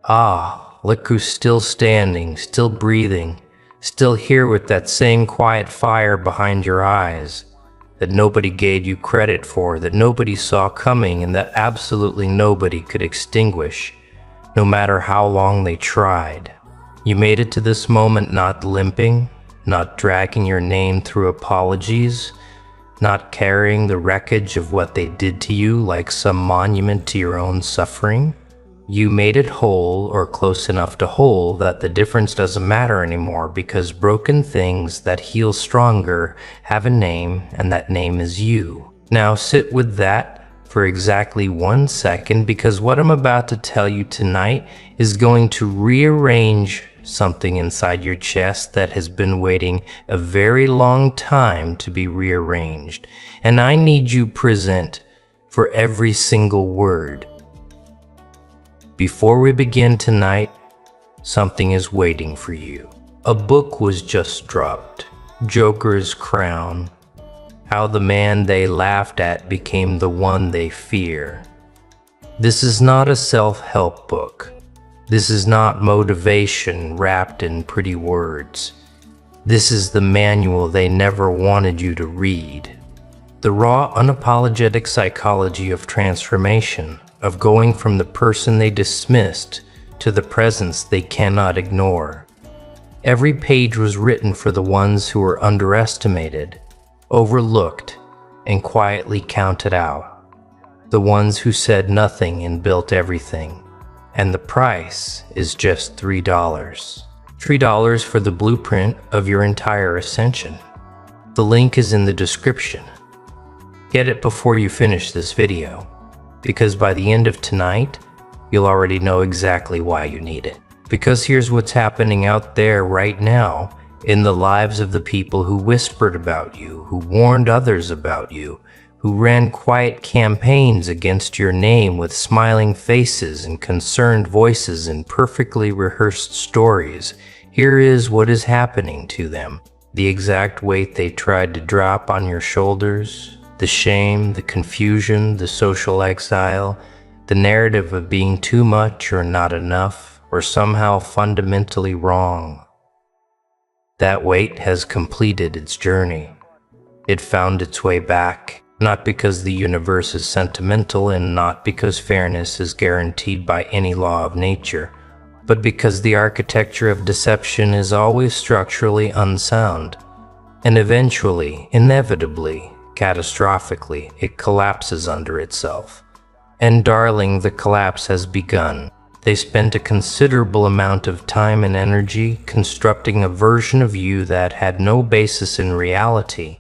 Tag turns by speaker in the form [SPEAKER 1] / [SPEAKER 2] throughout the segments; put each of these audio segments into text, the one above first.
[SPEAKER 1] Ah, look who's still standing, still breathing, still here with that same quiet fire behind your eyes that nobody gave you credit for, that nobody saw coming, and that absolutely nobody could extinguish, no matter how long they tried. You made it to this moment not limping, not dragging your name through apologies, not carrying the wreckage of what they did to you like some monument to your own suffering. You made it whole, or close enough to whole, that the difference doesn't matter anymore, because broken things that heal stronger have a name, and that name is you. Now sit with that for exactly 1 second, because what I'm about to tell you tonight is going to rearrange something inside your chest that has been waiting a very long time to be rearranged. And I need you present for every single word. Before we begin tonight, something is waiting for you. A book was just dropped, Joker's Crown, How the Man They Laughed At Became the One They Fear. This is not a self-help book. This is not motivation wrapped in pretty words. This is the manual they never wanted you to read. The raw, unapologetic psychology of transformation, of going from the person they dismissed to the presence they cannot ignore. Every page was written for the ones who were underestimated, overlooked, and quietly counted out. The ones who said nothing and built everything. And the price is just $3. $3 for the blueprint of your entire ascension. The link is in the description. Get it before you finish this video, because by the end of tonight, you'll already know exactly why you need it. Because here's what's happening out there right now in the lives of the people who whispered about you, who warned others about you, who ran quiet campaigns against your name with smiling faces and concerned voices and perfectly rehearsed stories. Here is what is happening to them. The exact weight they tried to drop on your shoulders, the shame, the confusion, the social exile, the narrative of being too much or not enough, or somehow fundamentally wrong. That weight has completed its journey. It found its way back. Not because the universe is sentimental and not because fairness is guaranteed by any law of nature, but because the architecture of deception is always structurally unsound, and eventually, inevitably, catastrophically, it collapses under itself. And darling, the collapse has begun. They spent a considerable amount of time and energy constructing a version of you that had no basis in reality.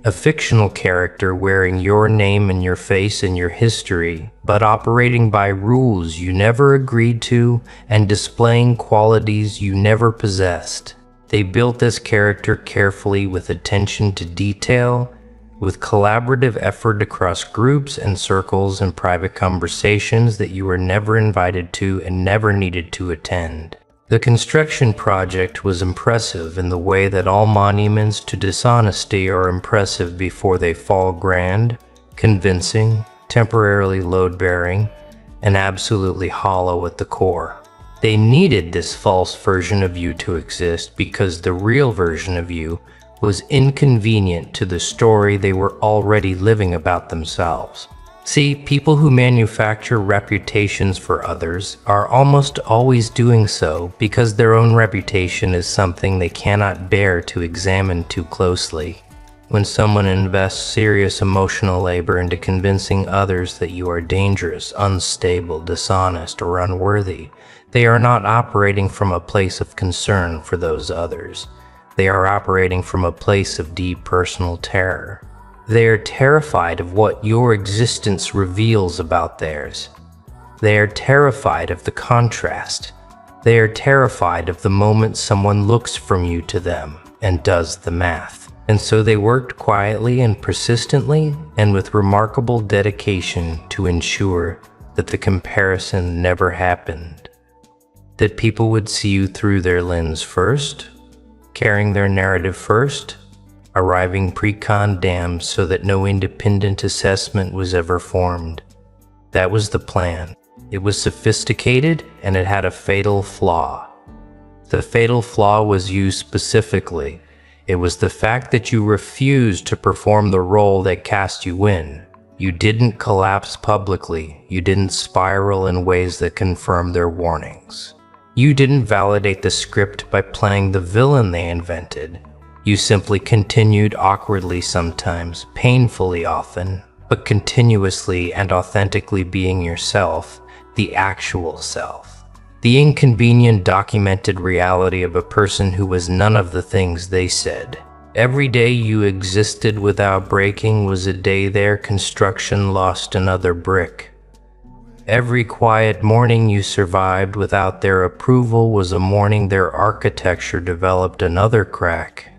[SPEAKER 1] A fictional character wearing your name and your face and your history, but operating by rules you never agreed to and displaying qualities you never possessed. They built this character carefully with attention to detail, with collaborative effort across groups and circles and private conversations that you were never invited to and never needed to attend. The construction project was impressive in the way that all monuments to dishonesty are impressive before they fall grand, convincing, temporarily load-bearing, and absolutely hollow at the core. They needed this false version of you to exist because the real version of you was inconvenient to the story they were already living about themselves. See, people who manufacture reputations for others are almost always doing so because their own reputation is something they cannot bear to examine too closely. When someone invests serious emotional labor into convincing others that you are dangerous, unstable, dishonest, or unworthy, they are not operating from a place of concern for those others. They are operating from a place of deep personal terror. They are terrified of what your existence reveals about theirs. They are terrified of the contrast. They are terrified of the moment someone looks from you to them and does the math. And so they worked quietly and persistently and with remarkable dedication to ensure that the comparison never happened. That people would see you through their lens first, carrying their narrative first, arriving pre-condemned so that no independent assessment was ever formed. That was the plan. It was sophisticated and it had a fatal flaw. The fatal flaw was you specifically. It was the fact that you refused to perform the role that cast you in. You didn't collapse publicly. You didn't spiral in ways that confirmed their warnings. You didn't validate the script by playing the villain they invented. You simply continued awkwardly sometimes, painfully often, but continuously and authentically being yourself, the actual self. The inconvenient documented reality of a person who was none of the things they said. Every day you existed without breaking was a day their construction lost another brick. Every quiet morning you survived without their approval was a morning their architecture developed another crack.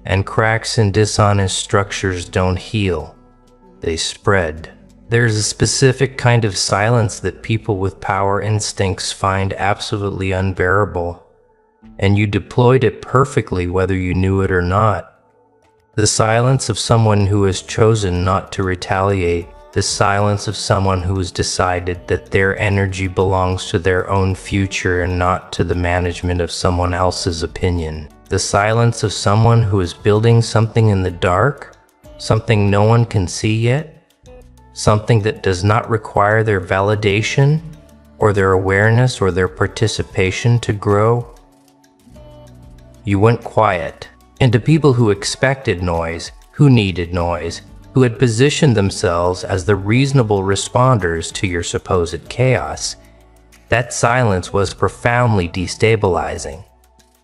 [SPEAKER 1] And cracks in dishonest structures don't heal, they spread. There's a specific kind of silence that people with power instincts find absolutely unbearable, and you deployed it perfectly whether you knew it or not. The silence of someone who has chosen not to retaliate, the silence of someone who has decided that their energy belongs to their own future and not to the management of someone else's opinion. The silence of someone who is building something in the dark, something no one can see yet, something that does not require their validation or their awareness or their participation to grow. You went quiet, and to people who expected noise, who needed noise, who had positioned themselves as the reasonable responders to your supposed chaos, that silence was profoundly destabilizing.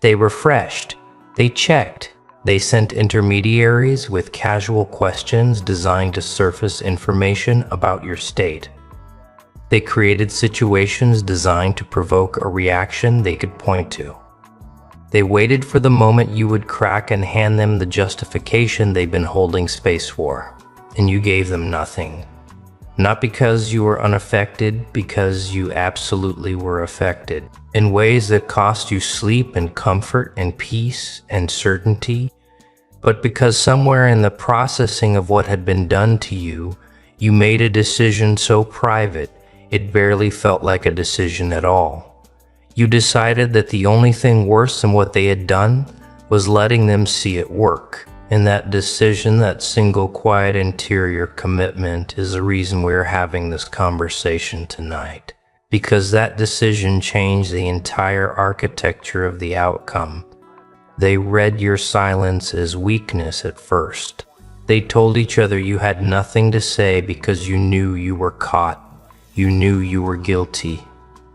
[SPEAKER 1] They refreshed, they checked, they sent intermediaries with casual questions designed to surface information about your state. They created situations designed to provoke a reaction they could point to. They waited for the moment you would crack and hand them the justification they've been holding space for, and you gave them nothing. Not because you were unaffected, because you absolutely were affected, in ways that cost you sleep and comfort and peace and certainty, but because somewhere in the processing of what had been done to you, you made a decision so private, it barely felt like a decision at all. You decided that the only thing worse than what they had done was letting them see it work. And that decision, that single quiet interior commitment, is the reason we're having this conversation tonight. Because that decision changed the entire architecture of the outcome. They read your silence as weakness at first. They told each other you had nothing to say because you knew you were caught. You knew you were guilty.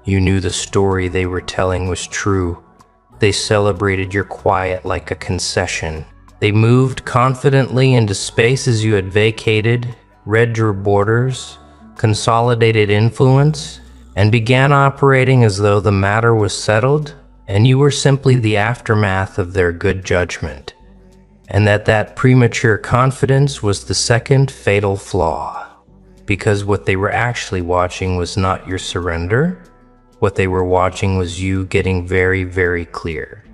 [SPEAKER 1] You knew the story they were telling was true. They celebrated your quiet like a concession. They moved confidently into spaces you had vacated, read your borders, consolidated influence, and began operating as though the matter was settled and you were simply the aftermath of their good judgment, and that premature confidence was the second fatal flaw, because what they were actually watching was not your surrender. What they were watching was you getting very, very clear.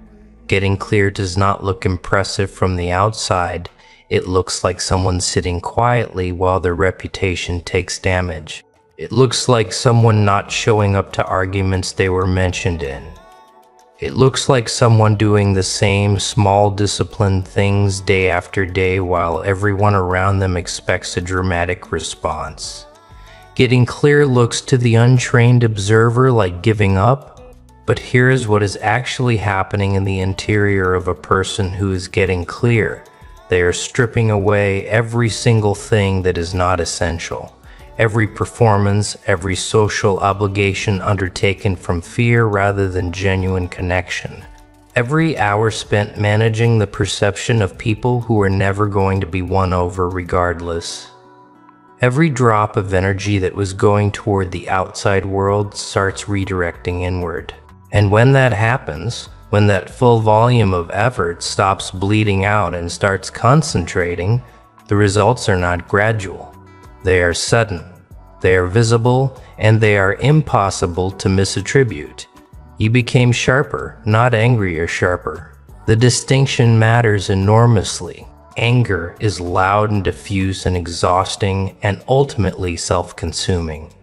[SPEAKER 1] Getting clear does not look impressive from the outside. It looks like someone sitting quietly while their reputation takes damage. It looks like someone not showing up to arguments they were mentioned in. It looks like someone doing the same small disciplined things day after day while everyone around them expects a dramatic response. Getting clear looks to the untrained observer like giving up. But here's what is actually happening in the interior of a person who is getting clear. They are stripping away every single thing that is not essential. Every performance, every social obligation undertaken from fear rather than genuine connection. Every hour spent managing the perception of people who are never going to be won over regardless. Every drop of energy that was going toward the outside world starts redirecting inward. And when that happens, when that full volume of effort stops bleeding out and starts concentrating, the results are not gradual. They are sudden, they are visible, and they are impossible to misattribute. You became sharper, not angrier sharper. The distinction matters enormously. Anger is loud and diffuse and exhausting and ultimately self-consuming.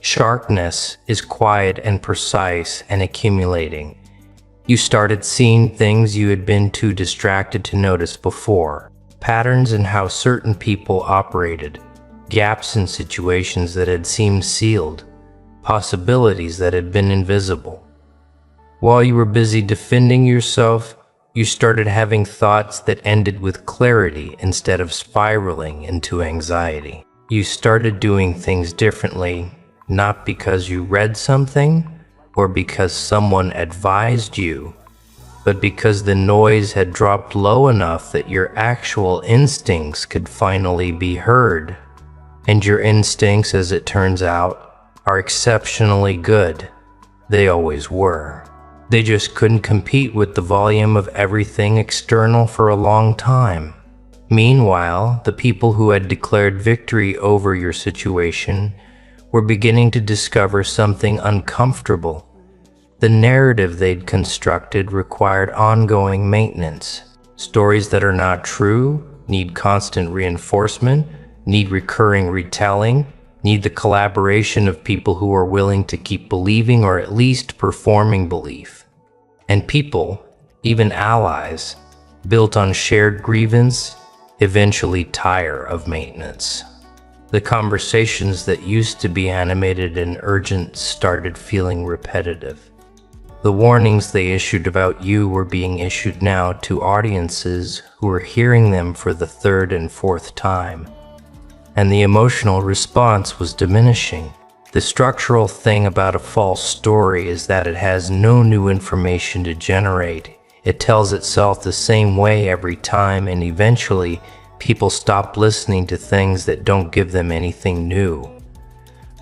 [SPEAKER 1] Sharpness is quiet and precise and accumulating. You started seeing things you had been too distracted to notice before. Patterns in how certain people operated, gaps in situations that had seemed sealed, possibilities that had been invisible. While you were busy defending yourself, you started having thoughts that ended with clarity instead of spiraling into anxiety. You started doing things differently, not because you read something or because someone advised you, but because the noise had dropped low enough that your actual instincts could finally be heard. And your instincts, as it turns out, are exceptionally good. They always were. They just couldn't compete with the volume of everything external for a long time. Meanwhile, the people who had declared victory over your situation were beginning to discover something uncomfortable. The narrative they'd constructed required ongoing maintenance. Stories that are not true need constant reinforcement, need recurring retelling, need the collaboration of people who are willing to keep believing or at least performing belief. And people, even allies, built on shared grievance, eventually tire of maintenance. The conversations that used to be animated and urgent started feeling repetitive. The warnings they issued about you were being issued now to audiences who were hearing them for the third and fourth time. And the emotional response was diminishing. The structural thing about a false story is that it has no new information to generate. It tells itself the same way every time, and eventually, people stop listening to things that don't give them anything new.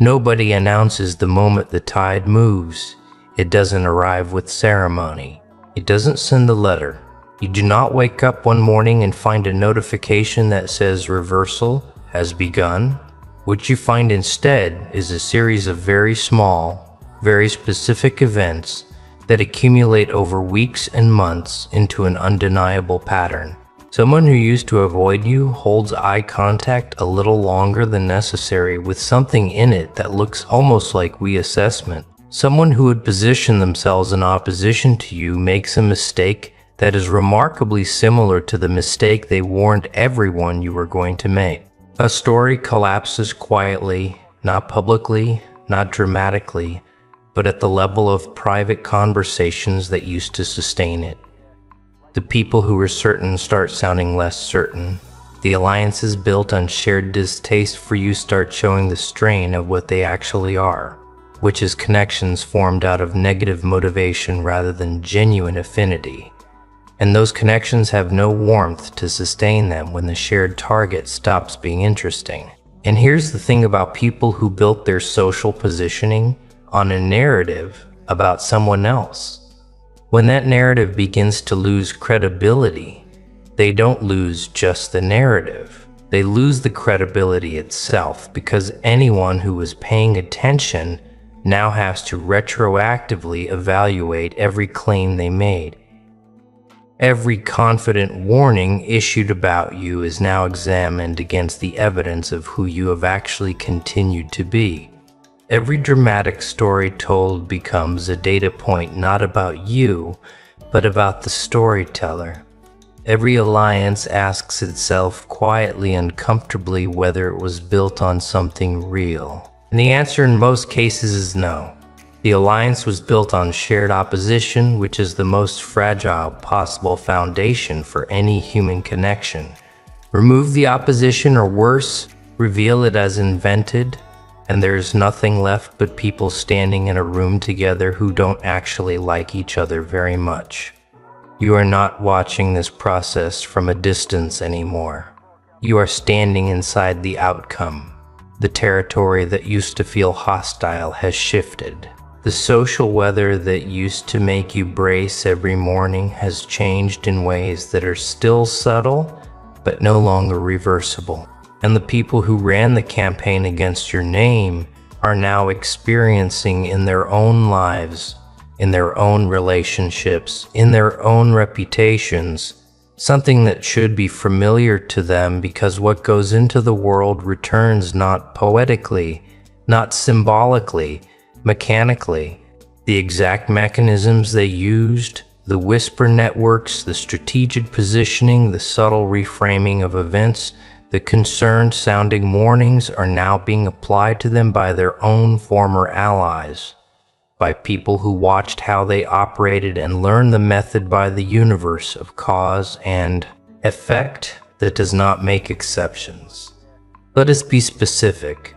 [SPEAKER 1] Nobody announces the moment the tide moves. It doesn't arrive with ceremony. It doesn't send a letter. You do not wake up one morning and find a notification that says reversal has begun. What you find instead is a series of very small, very specific events that accumulate over weeks and months into an undeniable pattern. Someone who used to avoid you holds eye contact a little longer than necessary with something in it that looks almost like reassessment. Someone who would position themselves in opposition to you makes a mistake that is remarkably similar to the mistake they warned everyone you were going to make. A story collapses quietly, not publicly, not dramatically, but at the level of private conversations that used to sustain it. The people who were certain start sounding less certain. The alliances built on shared distaste for you start showing the strain of what they actually are, which is connections formed out of negative motivation rather than genuine affinity. And those connections have no warmth to sustain them when the shared target stops being interesting. And here's the thing about people who built their social positioning on a narrative about someone else. When that narrative begins to lose credibility, they don't lose just the narrative. They lose the credibility itself, because anyone who was paying attention now has to retroactively evaluate every claim they made. Every confident warning issued about you is now examined against the evidence of who you have actually continued to be. Every dramatic story told becomes a data point not about you, but about the storyteller. Every alliance asks itself quietly and comfortably whether it was built on something real. And the answer in most cases is no. The alliance was built on shared opposition, which is the most fragile possible foundation for any human connection. Remove the opposition, or worse, reveal it as invented, and there is nothing left but people standing in a room together who don't actually like each other very much. You are not watching this process from a distance anymore. You are standing inside the outcome. The territory that used to feel hostile has shifted. The social weather that used to make you brace every morning has changed in ways that are still subtle, but no longer reversible. And the people who ran the campaign against your name are now experiencing in their own lives, in their own relationships, in their own reputations, something that should be familiar to them, because what goes into the world returns not poetically, not symbolically, mechanically. The exact mechanisms they used, the whisper networks, the strategic positioning, the subtle reframing of events, the concerned-sounding warnings are now being applied to them by their own former allies, by people who watched how they operated and learned the method by the universe of cause and effect that does not make exceptions. Let us be specific,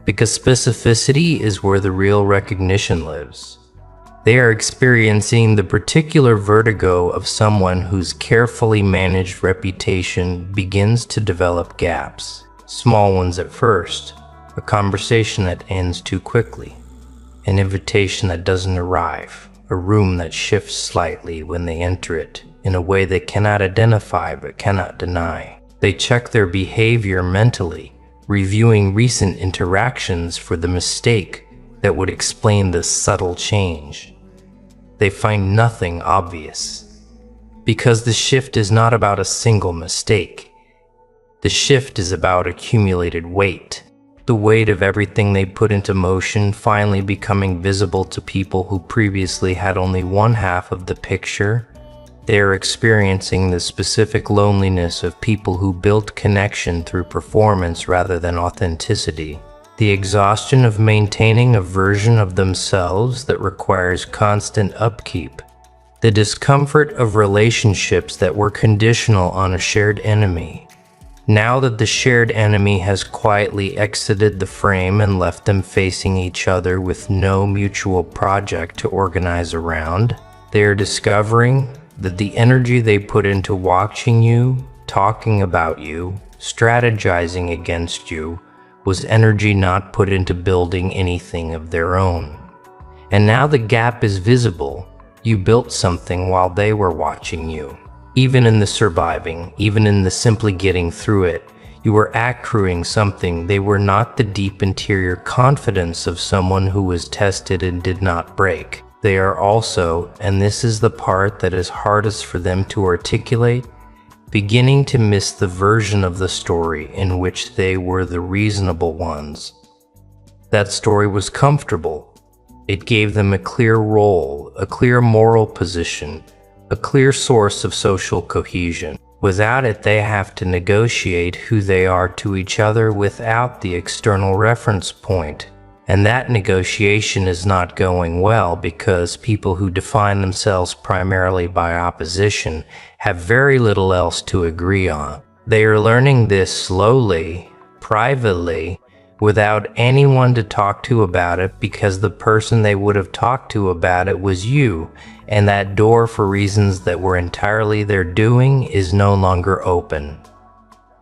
[SPEAKER 1] because specificity is where the real recognition lives. They are experiencing the particular vertigo of someone whose carefully managed reputation begins to develop gaps, small ones at first, a conversation that ends too quickly, an invitation that doesn't arrive, a room that shifts slightly when they enter it in a way they cannot identify but cannot deny. They check their behavior mentally, reviewing recent interactions for the mistake that would explain this subtle change. They find nothing obvious, because the shift is not about a single mistake. The shift is about accumulated weight, the weight of everything they put into motion finally becoming visible to people who previously had only one half of the picture. They are experiencing the specific loneliness of people who built connection through performance rather than authenticity. The exhaustion of maintaining a version of themselves that requires constant upkeep. The discomfort of relationships that were conditional on a shared enemy. Now that the shared enemy has quietly exited the frame and left them facing each other with no mutual project to organize around, they are discovering that the energy they put into watching you, talking about you, strategizing against you, was energy not put into building anything of their own. And now the gap is visible. You built something while they were watching you. Even in the surviving, even in the simply getting through it, you were accruing something. They were not the deep interior confidence of someone who was tested and did not break. They are also, and this is the part that is hardest for them to articulate, beginning to miss the version of the story in which they were the reasonable ones. That story was comfortable. It gave them a clear role, a clear moral position, a clear source of social cohesion. Without it, they have to negotiate who they are to each other without the external reference point. And that negotiation is not going well because people who define themselves primarily by opposition have very little else to agree on. They are learning this slowly, privately, without anyone to talk to about it because the person they would have talked to about it was you, and that door for reasons that were entirely their doing is no longer open.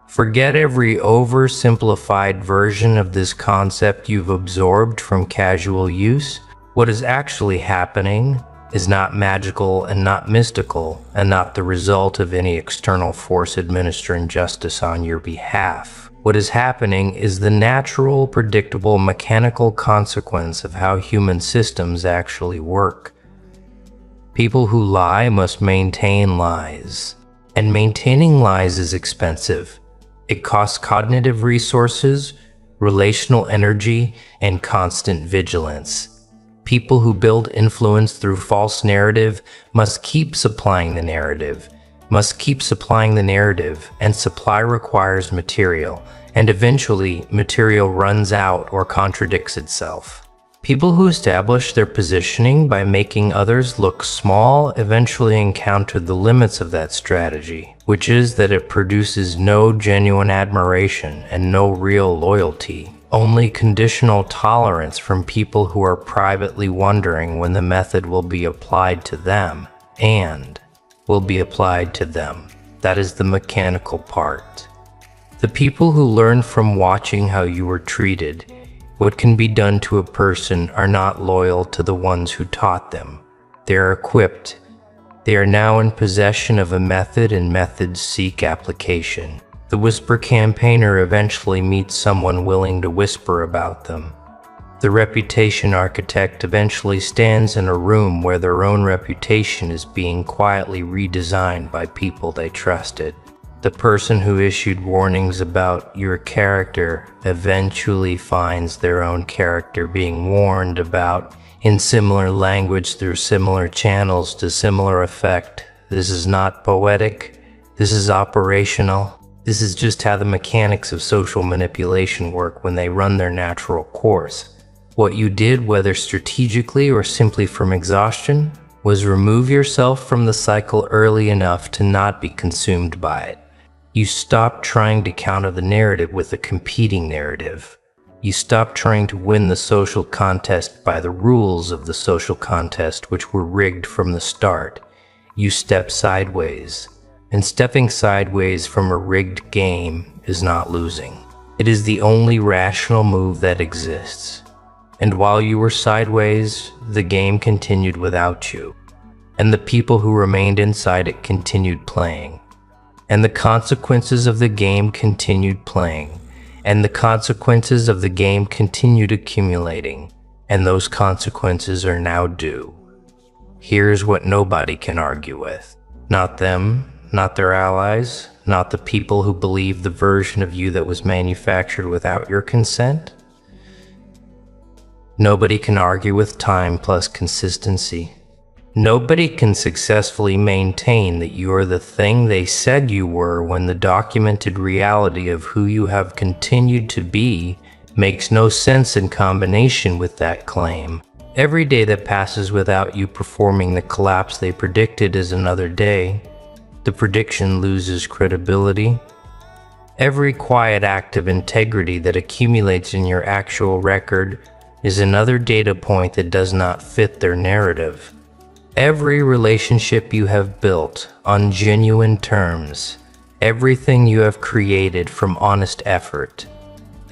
[SPEAKER 1] Forget every oversimplified version of this concept you've absorbed from casual use. What is actually happening is not magical and not mystical and not the result of any external force administering justice on your behalf. What is happening is the natural, predictable, mechanical consequence of how human systems actually work. People who lie must maintain lies, and maintaining lies is expensive. It costs cognitive resources, relational energy, and constant vigilance. People who build influence through false narrative must keep supplying the narrative, and supply requires material, and eventually material runs out or contradicts itself. People who establish their positioning by making others look small eventually encounter the limits of that strategy, which is that it produces no genuine admiration and no real loyalty, only conditional tolerance from people who are privately wondering when the method will be applied to them, and will be applied to them. That is the mechanical part. The people who learn from watching how you were treated, what can be done to a person, are not loyal to the ones who taught them. They are equipped. They are now in possession of a method, and methods seek application. The whisper campaigner eventually meets someone willing to whisper about them. The reputation architect eventually stands in a room where their own reputation is being quietly redesigned by people they trusted. The person who issued warnings about your character eventually finds their own character being warned about in similar language through similar channels to similar effect. This is not poetic. This is operational. This is just how the mechanics of social manipulation work when they run their natural course. What you did, whether strategically or simply from exhaustion, was remove yourself from the cycle early enough to not be consumed by it. You stopped trying to counter the narrative with a competing narrative. You stopped trying to win the social contest by the rules of the social contest, which were rigged from the start. You stepped sideways, and stepping sideways from a rigged game is not losing. It is the only rational move that exists. And while you were sideways, the game continued without you, and the people who remained inside it continued playing. And the consequences of the game continued playing, and the consequences of the game continued accumulating, and those consequences are now due. Here's what nobody can argue with. Not them, not their allies, not the people who believe the version of you that was manufactured without your consent. Nobody can argue with time plus consistency. Nobody can successfully maintain that you are the thing they said you were when the documented reality of who you have continued to be makes no sense in combination with that claim. Every day that passes without you performing the collapse they predicted is another day. The prediction loses credibility. Every quiet act of integrity that accumulates in your actual record is another data point that does not fit their narrative. Every relationship you have built on genuine terms, everything you have created from honest effort,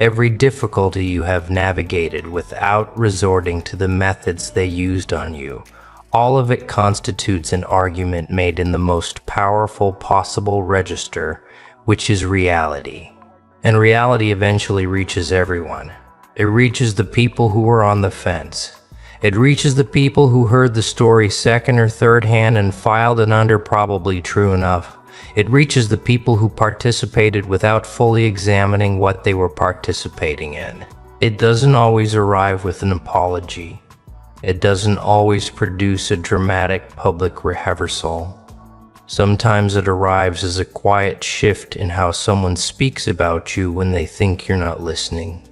[SPEAKER 1] every difficulty you have navigated without resorting to the methods they used on you, all of it constitutes an argument made in the most powerful possible register, which is reality. And reality eventually reaches everyone. It reaches the people who are on the fence. It reaches the people who heard the story second or third hand and filed it under probably true enough. It reaches the people who participated without fully examining what they were participating in. It doesn't always arrive with an apology. It doesn't always produce a dramatic public rehearsal. Sometimes it arrives as a quiet shift in how someone speaks about you when they think you're not listening.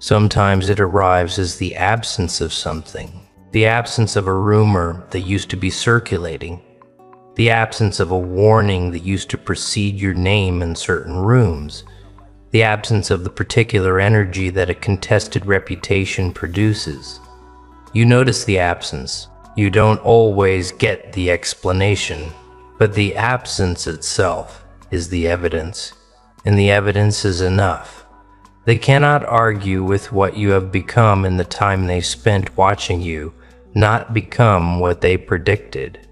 [SPEAKER 1] Sometimes it arrives as the absence of something, the absence of a rumor that used to be circulating, the absence of a warning that used to precede your name in certain rooms, the absence of the particular energy that a contested reputation produces. You notice the absence. You don't always get the explanation, but the absence itself is the evidence, and the evidence is enough. They cannot argue with what you have become in the time they spent watching you not become what they predicted.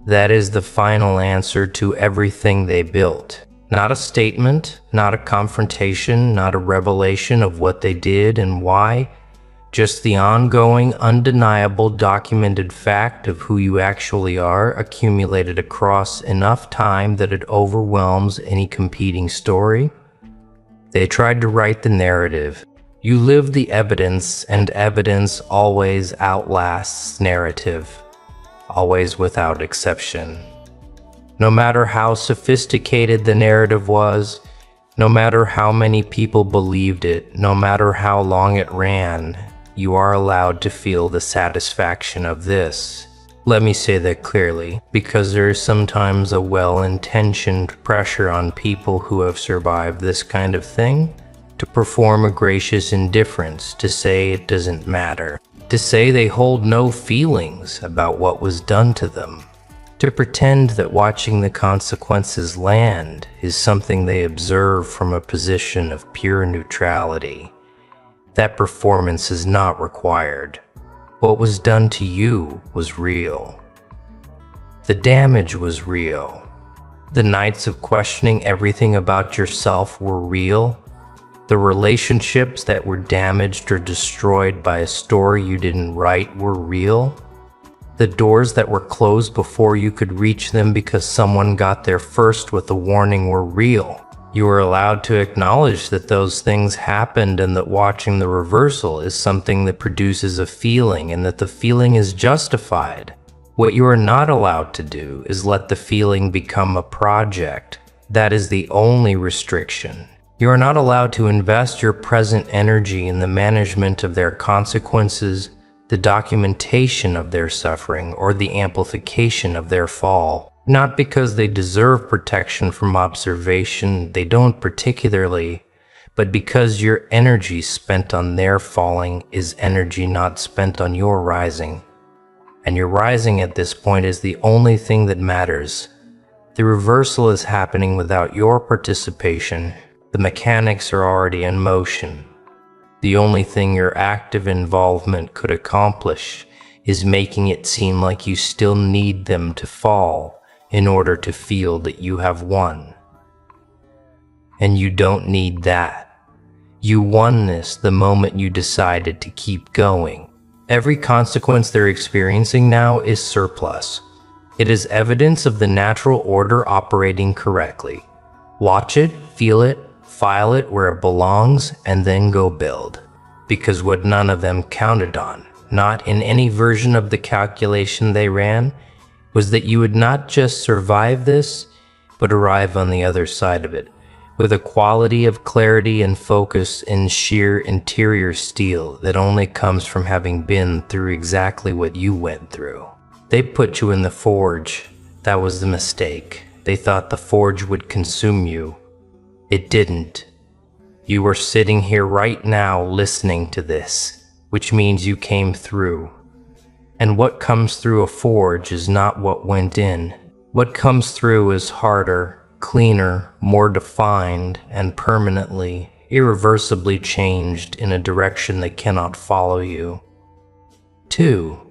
[SPEAKER 1] That is the final answer to everything they built. Not a statement, not a confrontation, not a revelation of what they did and why, just the ongoing, undeniable, documented fact of who you actually are, accumulated across enough time that it overwhelms any competing story. They tried to write the narrative. You live the evidence, and evidence always outlasts narrative, always without exception. No matter how sophisticated the narrative was, no matter how many people believed it, no matter how long it ran, you are allowed to feel the satisfaction of this. Let me say that clearly, because there is sometimes a well-intentioned pressure on people who have survived this kind of thing to perform a gracious indifference, to say it doesn't matter, to say they hold no feelings about what was done to them, to pretend that watching the consequences land is something they observe from a position of pure neutrality. That performance is not required. What was done to you was real. The damage was real. The nights of questioning everything about yourself were real. The relationships that were damaged or destroyed by a story you didn't write were real. The doors that were closed before you could reach them because someone got there first with a warning were real. You were allowed to acknowledge that those things happened and that watching the reversal is something that produces a feeling and that the feeling is justified. What you are not allowed to do is let the feeling become a project. That is the only restriction. You are not allowed to invest your present energy in the management of their consequences, the documentation of their suffering, or the amplification of their fall. Not because they deserve protection from observation, they don't particularly, but because your energy spent on their falling is energy not spent on your rising. And your rising at this point is the only thing that matters. The reversal is happening without your participation. The mechanics are already in motion. The only thing your active involvement could accomplish is making it seem like you still need them to fall in order to feel that you have won. And you don't need that. You won this the moment you decided to keep going. Every consequence they're experiencing now is surplus. It is evidence of the natural order operating correctly. Watch it, feel it, file it where it belongs, and then go build. Because what none of them counted on, not in any version of the calculation they ran, was that you would not just survive this, but arrive on the other side of it, with a quality of clarity and focus in sheer interior steel that only comes from having been through exactly what you went through. They put you in the forge. That was the mistake. They thought the forge would consume you. It didn't. You are sitting here right now listening to this, which means you came through. And what comes through a forge is not what went in. What comes through is harder, cleaner, more defined, and permanently, irreversibly changed in a direction that cannot follow you. 2.